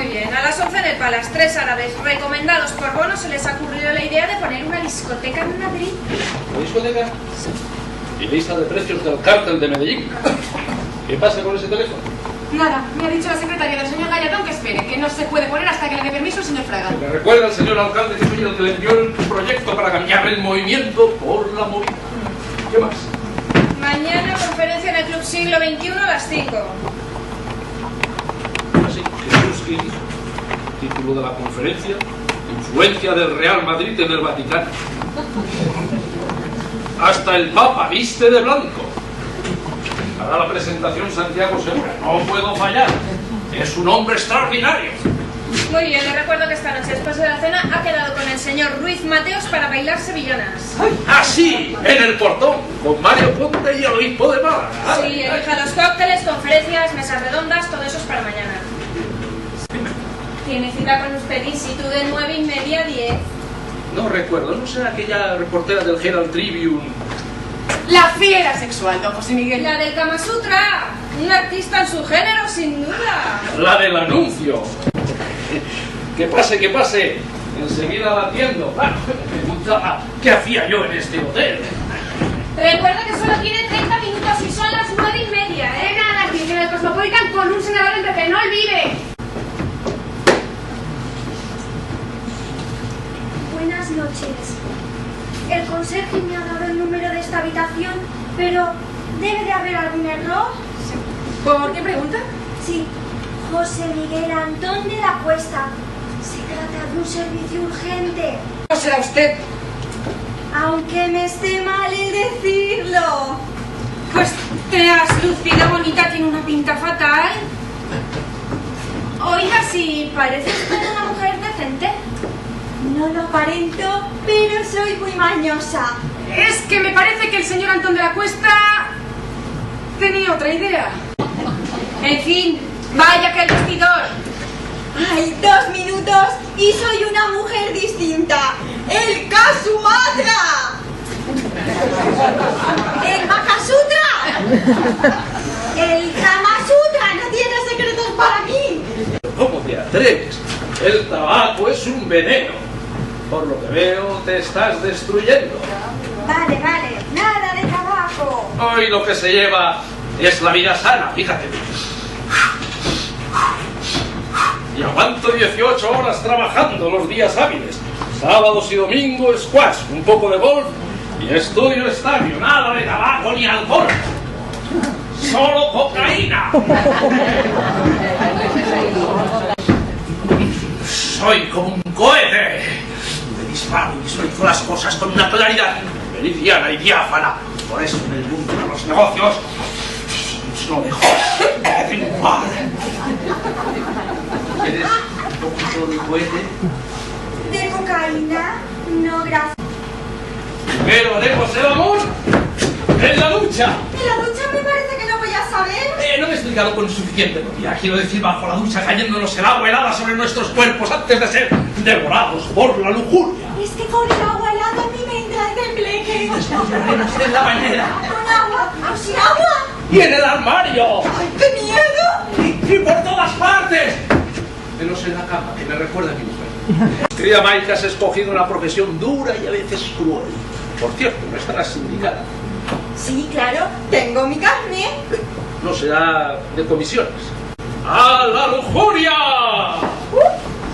Muy bien, a las 11 en el Palace, 3 árabes recomendados por Bono se les ha ocurrido la idea de poner una discoteca en Madrid. ¿La discoteca? ¿Y lista de precios del cártel de Medellín? ¿Qué pasa con ese teléfono? Nada, me ha dicho la secretaria del señor Gallardón que espere, que no se puede poner hasta que le dé permiso el señor Fraga. Me recuerda al señor alcalde que soy el que le envió el proyecto para cambiar el movimiento por la movida. ¿Qué más? Mañana conferencia en el Club Siglo XXI a las 5. Así, Jesús Gil, título de la conferencia, influencia del Real Madrid en el Vaticano. Hasta el Papa viste de blanco. Para la presentación Santiago Segura, no puedo fallar. Es un hombre extraordinario. Muy bien, le recuerdo que esta noche después de la cena ha quedado con el señor Ruiz Mateos para bailar sevillanas. ¡Ah, sí! En el portón, con Mario Ponte y el obispo de Málaga. Sí, elija los cócteles, conferencias, mesas redondas, todo eso es para mañana. Tiene cita con usted in situ de 9:30 a 10. No recuerdo, ¿no será aquella reportera del Herald Tribune? La fiera sexual, don José Miguel. La del Kama Sutra, un artista en su género, sin duda. La del anuncio. Que pase, que pase. Enseguida la atiendo. Claro, me preguntaba qué hacía yo en este hotel. Recuerda que solo tiene 30 minutos y son las 9:30, ¿eh? Venga a las 10 en el Cosmopolitan con un senador en PP, no olvide. Buenas noches. El conserje me ha dado el número de esta habitación, pero ¿debe de haber algún error? ¿Por qué pregunta? Sí, José Miguel Antón de la Cuesta. Se trata de un servicio urgente. ¿No será usted? Aunque me esté mal el decirlo. Pues te has lucido bonita, tiene una pinta fatal. Oiga, si parece usted una mujer decente. No lo aparento, pero soy muy mañosa. Es que me parece que el señor Antón de la Cuesta tenía otra idea. En fin, vaya que el vestidor. ¡Ay, 2 minutos y soy una mujer distinta! ¡El Kasumatra! ¡El Makasutra! ¡El Kama Sutra! ¡No tiene secretos para mí! ¿Cómo te atreves? El tabaco es un veneno. Por lo que veo, te estás destruyendo. Vale, nada de tabaco. Hoy lo que se lleva es la vida sana, fíjate. Y aguanto 18 horas trabajando los días hábiles. Sábados y domingos, squash, un poco de golf y estudio estadio. Nada de tabaco ni alcohol. Solo cocaína. Soy como un cohete. Me disparo y visualizo las cosas con una claridad meridiana y diáfana. Por eso en el mundo de los negocios no dejo de triunfar. ¿Quieres un poquito de cohete? ¿De cocaína? No, gracias. Pero haremos el amor en la ducha. ¿En la ducha me parece que no voy a saber? No me he explicado con suficiente propiedad. Quiero decir, bajo la ducha, cayéndonos el agua helada sobre nuestros cuerpos antes de ser devorados por la lujuria. Es que con el agua helada a mí me entra el tembleque. Haremos en la bañera. ¿Con agua? ¿O sin agua? ¡Y en el armario! ¡Ay, qué miedo! ¡Y por todas partes! Menos en la cama, que me recuerda a mi mujer. Querida Maika, has escogido una profesión dura y a veces cruel. Por cierto, no estarás sindicada. Sí, claro, tengo mi carne. No será de comisiones. ¡A la lujuria!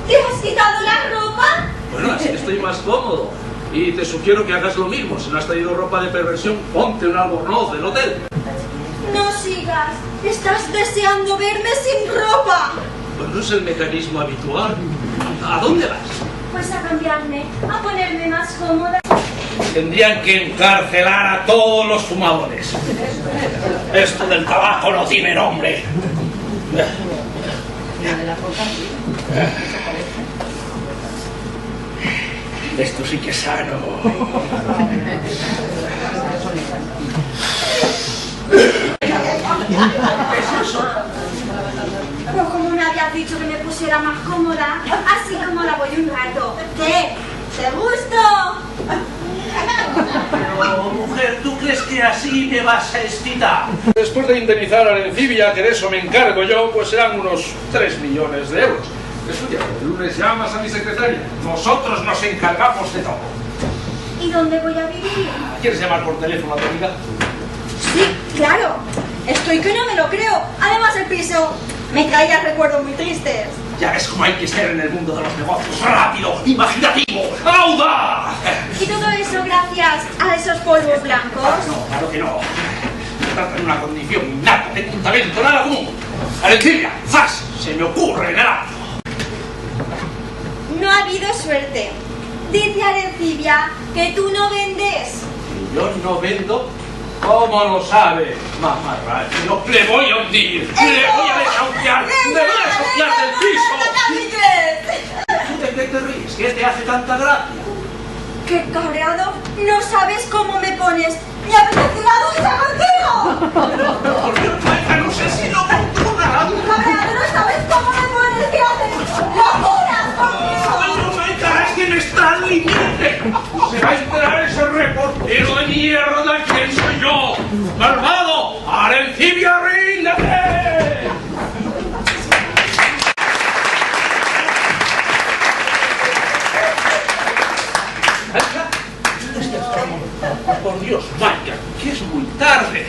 ¿Te has quitado la ropa? Bueno, así estoy más cómodo. Y te sugiero que hagas lo mismo. Si no has traído ropa de perversión, ponte un albornoz del hotel. No sigas. Estás deseando verme sin ropa. Pues no es el mecanismo habitual. ¿A dónde vas? Pues a cambiarme, a ponerme más cómoda. Tendrían que encarcelar a todos los fumadores. Esto del tabaco no tiene nombre. Esto sí que es sano. Pues como me habías dicho que me pusiera más cómoda, así como la voy un rato. ¿Qué? ¿Te gusto? Pero, mujer, ¿tú crees que así me vas a excitar? Después de indemnizar a Arencibia, que de eso me encargo yo, pues serán unos 3 millones de euros. Escucha, el lunes llamas a mi secretaria. Nosotros nos encargamos de todo. ¿Y dónde voy a vivir? ¿Quieres llamar por teléfono a tu amiga? Sí, claro. Estoy que no me lo creo. Además el piso me traía recuerdos muy tristes. Ya ves cómo hay que ser en el mundo de los negocios. Rápido, imaginativo, audaz. ¿Y todo eso gracias a esos polvos blancos? No, claro que no. Se trata de una condición innata, de un talento nada común. Arencibia, ¡zas! Se me ocurre en el acto. No ha habido suerte. Dice Arencibia que tú no vendes. ¿Y yo no vendo? ¿Cómo lo sabe, mamarracho? Le voy a hundir, le voy a desahuciar, me voy a desahuciar del piso. ¿Tú de qué te ríes? ¿Qué te hace tanta gracia? ¡Qué cabreado! No sabes cómo me pones. ¡Me apetece la ducha contigo! Por Dios, Maica, no sé si lo controla. ¡Cabreado! No sabes cómo me pones. ¿Qué haces? ¡Locuras conmigo! ¡Ay, no, Maica, es que me está al límite! ¡Se va a enterar ese reportero de mierda! ¿Quién soy yo? ¡Malvado! ¡Arencibia, ríndete! Por Dios, Maica, que es muy tarde.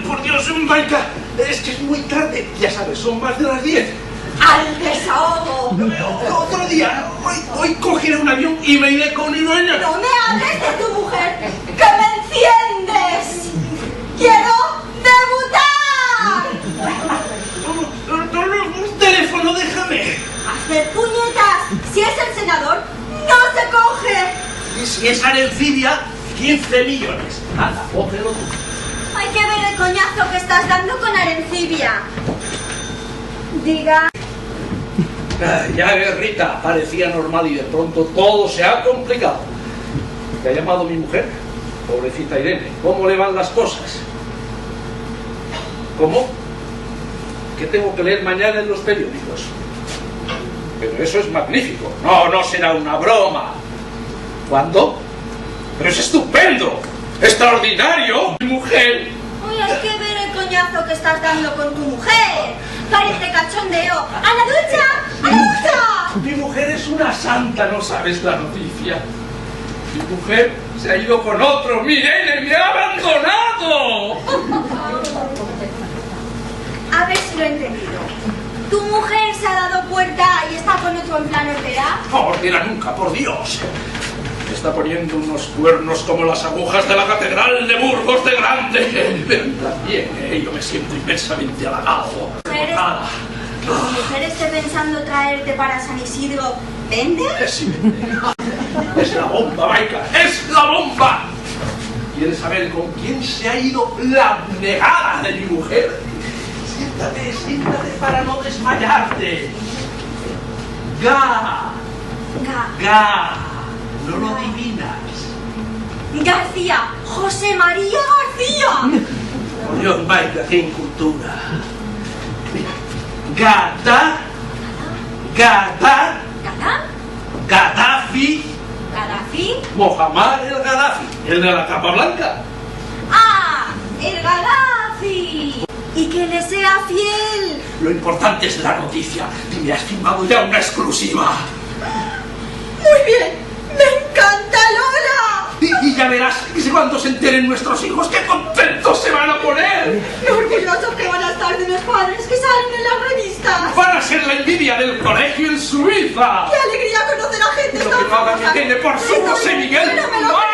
Por Dios, Maica, es que es muy tarde. Ya sabes, son más de las 10. ¡Al desahogo! Otro día, hoy cogeré un avión y me iré con Irueña. ¡No me hables de tu mujer! ¡Que me enciendes! ¡Quiero debutar! Un teléfono, déjame. ¡Hacer puñetas! Si es el senador, ¡no se coge! Y si es Arencibia, 15 millones. Anda, cógelo tú. Hay que ver el coñazo que estás dando con Arencibia. Diga... Ya ves, Rita, parecía normal y de pronto todo se ha complicado. ¿Te ha llamado mi mujer? Pobrecita Irene, ¿cómo le van las cosas? ¿Cómo? ¿Qué tengo que leer mañana en los periódicos? Pero eso es magnífico. No, no será una broma. ¿Cuándo? Pero es estupendo. ¡Extraordinario! Mi mujer. Uy, hay que ver el coñazo que estás dando con tu mujer. Parece cachondeo. ¡A la ducha! ¡A la ducha! Mi mujer es una santa, no sabes la noticia. Mi mujer se ha ido con otro. ¡Mi Irene me ha abandonado! A ver si lo he entendido. ¿Tu mujer se ha dado cuenta y está con otro en plan hortera? No, hortera nunca, por Dios. Me está poniendo unos cuernos como las agujas de la catedral de Burgos de Grande. Pero también, yo me siento inmensamente halagado. ¿Tu mujer esté pensando traerte para San Isidro? ¿Vende? Sí, vende. Es la bomba, Maica, es la bomba. ¿Quieres saber con quién se ha ido la negada de mi mujer? Siéntate, siéntate para no desmayarte. ¿No lo adivinas? García, José María García. Por Dios, Maica, qué incultura. Gaddafi. ¿Gaddafi? Mohammad el Gaddafi, el de la capa blanca. ¡Ah! ¡El Gaddafi! ¡Y que le sea fiel! Lo importante es la noticia. Y me has firmado ya una exclusiva. ¡Muy bien! ¡Me encanta, Lola! Y ya verás cuando se enteren nuestros hijos qué contentos se van a poner. ¡Qué orgullosos que van a estar de los padres que salen en las revistas! Van a ser la envidia del colegio en Suiza. ¡Qué alegría conocer a gente Lo tan que no haga famosa! mi Irene por su José Miguel. ¡No me lo creo!